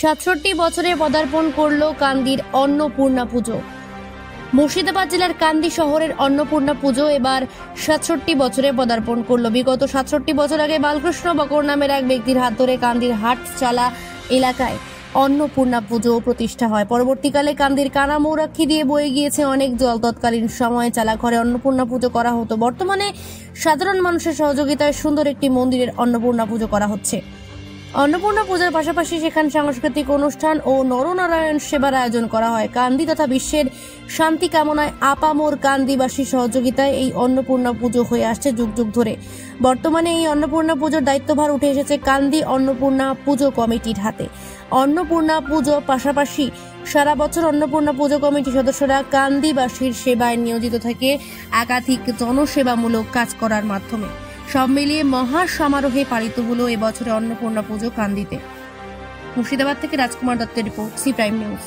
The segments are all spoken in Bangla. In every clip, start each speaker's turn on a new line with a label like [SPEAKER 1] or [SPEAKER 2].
[SPEAKER 1] ৬৭ বছরে পদার্পণ করল কান্দির অন্নপূর্ণা পুজো। মুর্শিদাবাদ জেলার কান্দি শহরের অন্নপূর্ণা পুজো এবার ৬৭ বছরে পদার্পণ করলো। বিগত ৬৭ বছর আগে বালকৃষ্ণ বকর নামের এক ব্যক্তির হাত ধরে কান্দির হাটচালা এলাকায় অন্নপূর্ণা পুজো প্রতিষ্ঠা হয়। পরবর্তীকালে কান্দির কানা মৌরাক্ষী দিয়ে বয়ে গিয়েছে অনেক জল। তৎকালীন সময়ে চালা ঘরে অন্নপূর্ণা পুজো করা হতো। বর্তমানে সাধারণ মানুষের সহযোগিতায় সুন্দর একটি মন্দিরের অন্নপূর্ণা পুজো করা হচ্ছে। অন্নপূর্ণা পূজার পাশাপাশি সেখানে সাংস্কৃতিক অনুষ্ঠান ও নরনারায়ণ সেবার আয়োজন করা হয়। কান্দি তথা বিশ্বের শান্তি কামনায় আপামোর কান্দিবাসীর সহযোগিতায় এই অন্নপূর্ণা পুজো হয়ে আসছে যুগ যুগ ধরে। বর্তমানে এই অন্নপূর্ণা পুজোর দায়িত্বভার উঠে এসেছে কান্দি অন্নপূর্ণা পুজো কমিটির হাতে। অন্নপূর্ণা পুজো পাশাপাশি সারা বছর অন্নপূর্ণা পুজো কমিটির সদস্যরা কান্দিবাসীর সেবায় নিয়োজিত থেকে একাধিক জনসেবামূলক কাজ করার মাধ্যমে সব মিলিয়ে মহা সমারোহে পালিত হলো এবছরে অন্নপূর্ণা পুজো কান্দিতে। মুর্শিদাবাদ থেকে রাজকুমার দত্তের রিপোর্ট, সি প্রাইম নিউজ।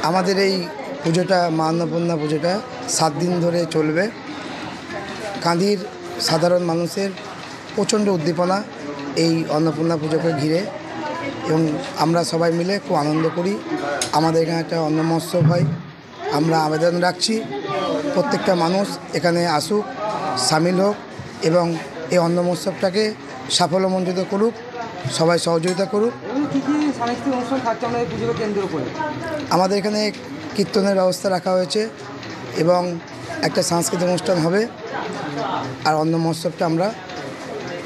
[SPEAKER 2] আমাদের এই পুজোটা মা অন্নপূর্ণা পুজোটা 7 দিন ধরে চলবে। কান্দির সাধারণ মানুষের প্রচণ্ড উদ্দীপনা এই অন্নপূর্ণা পুজোকে ঘিরে, এবং আমরা সবাই মিলে খুব আনন্দ করি। আমাদের এখানে একটা অন্ন মহোৎসব হয়। আমরা আবেদন রাখছি প্রত্যেকটা মানুষ এখানে আসুক, সামিল হোক এবং এই অন্ন মহোৎসবটাকে সাফল্যমণ্ডিত করুক, সবাই সহযোগিতা করুক। সাংস্কৃতিক অনুষ্ঠান থাকছে আমাদের পুজোকে কেন্দ্র করে। আমাদের এখানে কীর্তনের ব্যবস্থা রাখা হয়েছে এবং একটা সাংস্কৃতিক অনুষ্ঠান হবে। আর অন্ন মহোৎসবটা আমরা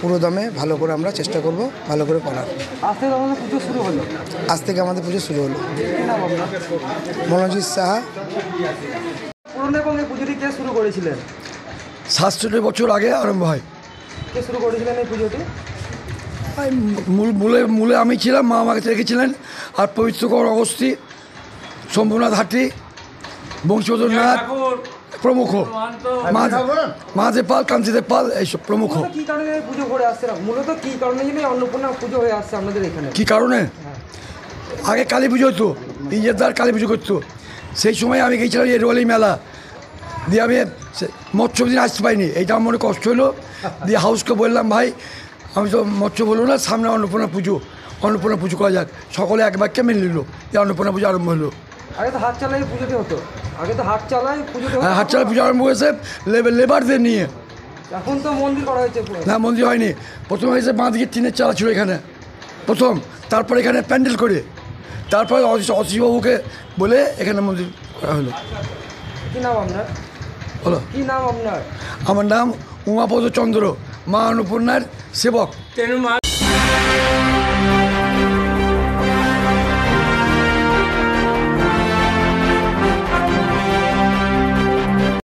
[SPEAKER 2] পুরোদমে ভালো করে আমরা চেষ্টা করব ভালো করে করার। আজ থেকে আমাদের পুজো শুরু হলো। আজ থেকে আমাদের পুজো শুরু হলো। মনোজিৎ সাহা। পুজোটি কে শুরু করেছিলেন?
[SPEAKER 3] ৬৭ বছর আগে আরম্ভ হয়।
[SPEAKER 2] কে শুরু করেছিলেন এই পুজোটি?
[SPEAKER 3] মূলে আমি ছিলাম, মা আমাকে রেখেছিলেন। আর পবিত্রকর অগস্তি, শম্ভুনাথ হাটি, বংশীবদর নাথ প্রমুখ, মাঝে পাল, কান্তিতে পাল, এইসব প্রমুখ।
[SPEAKER 2] কি কারণে পুজো করে আসছে? মূলত কি কারণে অন্নপূর্ণা পুজো হয়ে আসছে আপনাদের এখানে?
[SPEAKER 3] কি কারণে? আগে কালী পুজো হতো, ইঞ্জেদার কালী পুজো করতো। সেই সময় আমি গিয়েছিলাম এই রোলি মেলা দিয়ে, আমি মৎস্য দিন আসতে পারিনি। এইটা আমার মনে কষ্ট হলো। দিয়ে হাউসকে বললাম, ভাই আমি তো মৎস্য বলবো না, সামনে অন্নপূর্ণা পুজো করা যাক। সকলে এক বাক্যে মেনে নিল। এই অন্নপূর্ণা পুজো আরম্ভ হলো।
[SPEAKER 2] আগে তো হাট চালাই পুজোটি হতো। হ্যাঁ,
[SPEAKER 3] হাট চালাই পুজো আরম্ভ হয়েছে লেবারদের নিয়ে।
[SPEAKER 2] এখন তো মন্দির করা হয়েছে।
[SPEAKER 3] না, মন্দির হয়নি। প্রথমে হয়েছে বাঁদিকে টিনের চালা ছিল এখানে প্রথম, তারপর এখানে প্যান্ডেল করে, তারপরে অসিবাবুকে বলে এখানে মন্দির করা হলো।
[SPEAKER 2] কী নাম আপনার?
[SPEAKER 3] বলো।
[SPEAKER 2] কী নাম আপনার?
[SPEAKER 3] আমার নাম উমাপদ চন্দ্র, মা অন্নপূর্ণার সেবক।